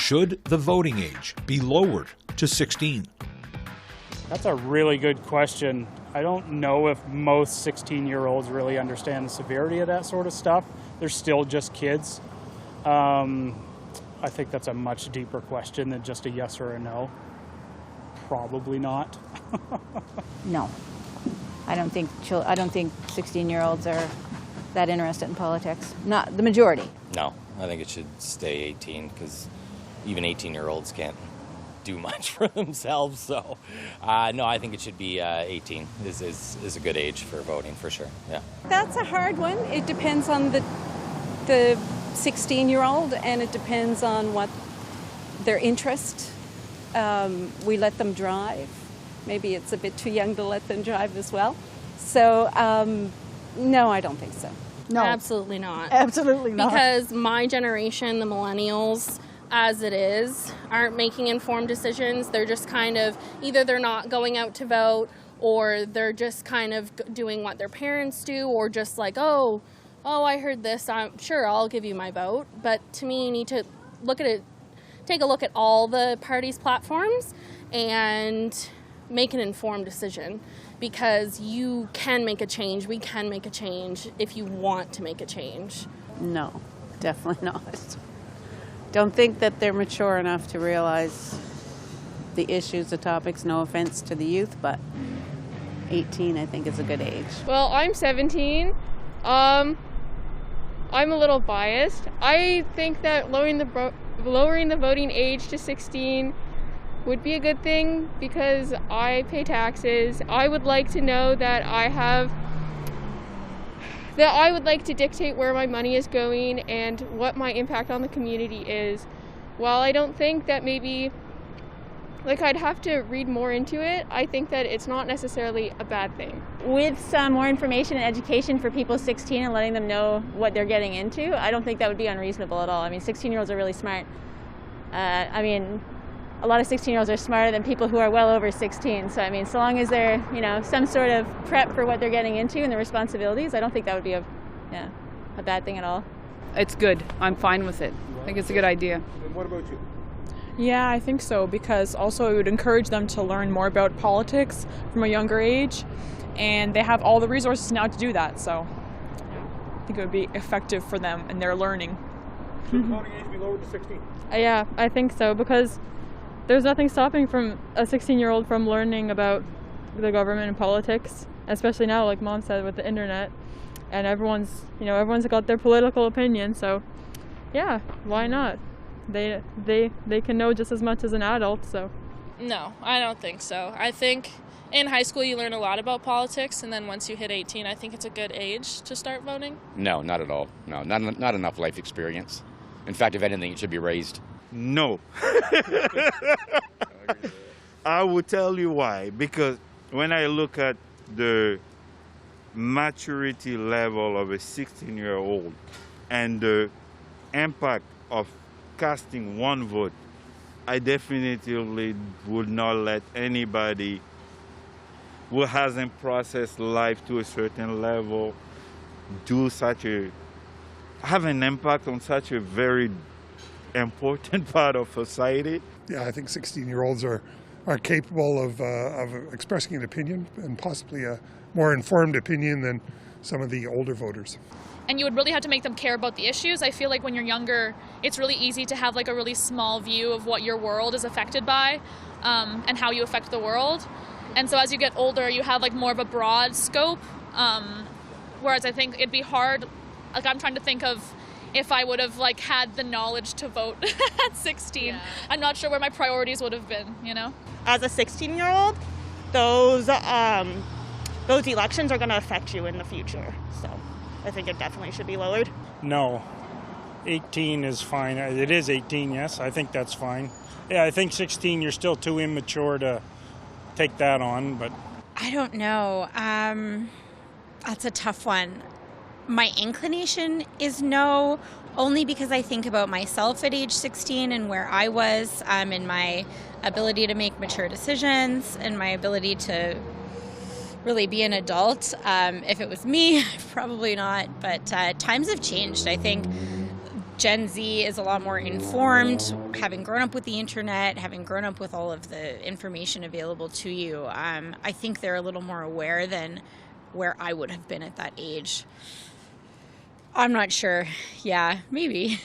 Should the voting age be lowered to 16? That's a really good question. I don't know if most 16-year-olds really understand the severity of that sort of stuff. They're still just kids. I think that's a much deeper question than just a yes or a no. Probably not. No. I don't think 16-year-olds are that interested in politics. Not the majority. No, I think it should stay 18 because even 18-year-olds can't do much for themselves. So, no, I think it should be 18 is a good age for voting for sure. Yeah. That's a hard one. It depends on the 16-year-old, and it depends on what their interest. We let them drive. Maybe it's a bit too young to let them drive as well. So, no, I don't think so. No. Absolutely not. Absolutely not. Because my generation, the millennials, as it is, aren't making informed decisions. They're just kind of, either they're not going out to vote, or they're just kind of doing what their parents do, or just like, oh, I heard this, I'm sure I'll give you my vote. But to me, you need to look at it, take a look at all the parties' platforms and make an informed decision, because you can make a change. We can make a change if you want to make a change. No, definitely not. Don't think that they're mature enough to realize the issues, the topics. No offense to the youth, but 18 I think is a good age. Well, I'm 17. I'm a little biased. I think that lowering the voting age to 16 would be a good thing because I pay taxes. I would like to know that I would like to dictate where my money is going and what my impact on the community is. While I don't think that maybe, I'd have to read more into it, I think that it's not necessarily a bad thing. With some more information and education for people 16 and letting them know what they're getting into, I don't think that would be unreasonable at all. I mean, 16-year-olds are really smart. A lot of 16-year-olds are smarter than people who are well over 16. So, so long as they're, some sort of prep for what they're getting into and the responsibilities, I don't think that would be a bad thing at all. It's good. I'm fine with it. I think it's a good idea. And what about you? Yeah, I think so, because also it would encourage them to learn more about politics from a younger age, and they have all the resources now to do that, so I think it would be effective for them in their learning. Should the voting age be lowered to 16? Yeah, I think so, because there's nothing stopping from a 16-year-old from learning about the government and politics, especially now, like Mom said, with the internet, and everyone's got their political opinion, so yeah, why not? They can know just as much as an adult, so. No, I don't think so. I think in high school you learn a lot about politics, and then once you hit 18, I think it's a good age to start voting. No, not at all. No, not enough life experience. In fact, if anything, it should be raised. No. I will tell you why. Because when I look at the maturity level of a 16-year-old and the impact of casting one vote, I definitely would not let anybody who hasn't processed life to a certain level have an impact on such a very important part of society. Yeah, I think 16-year-olds are capable of expressing an opinion, and possibly a more informed opinion than some of the older voters. And you would really have to make them care about the issues. I feel like when you're younger, it's really easy to have a really small view of what your world is affected by, and how you affect the world. And so as you get older, you have more of a broad scope, whereas I think it'd be hard, I'm trying to think of if I would have had the knowledge to vote at 16. Yeah. I'm not sure where my priorities would have been, As a 16-year-old, those elections are going to affect you in the future. So I think it definitely should be lowered. No. 18 is fine. It is 18, yes. I think that's fine. Yeah, I think 16, you're still too immature to take that on, but... I don't know. That's a tough one. My inclination is no, only because I think about myself at age 16 and where I was, and my ability to make mature decisions and my ability to really be an adult. If it was me, probably not. But times have changed. I think Gen Z is a lot more informed, having grown up with the internet, having grown up with all of the information available to you. I think they're a little more aware than where I would have been at that age. I'm not sure. Yeah, maybe.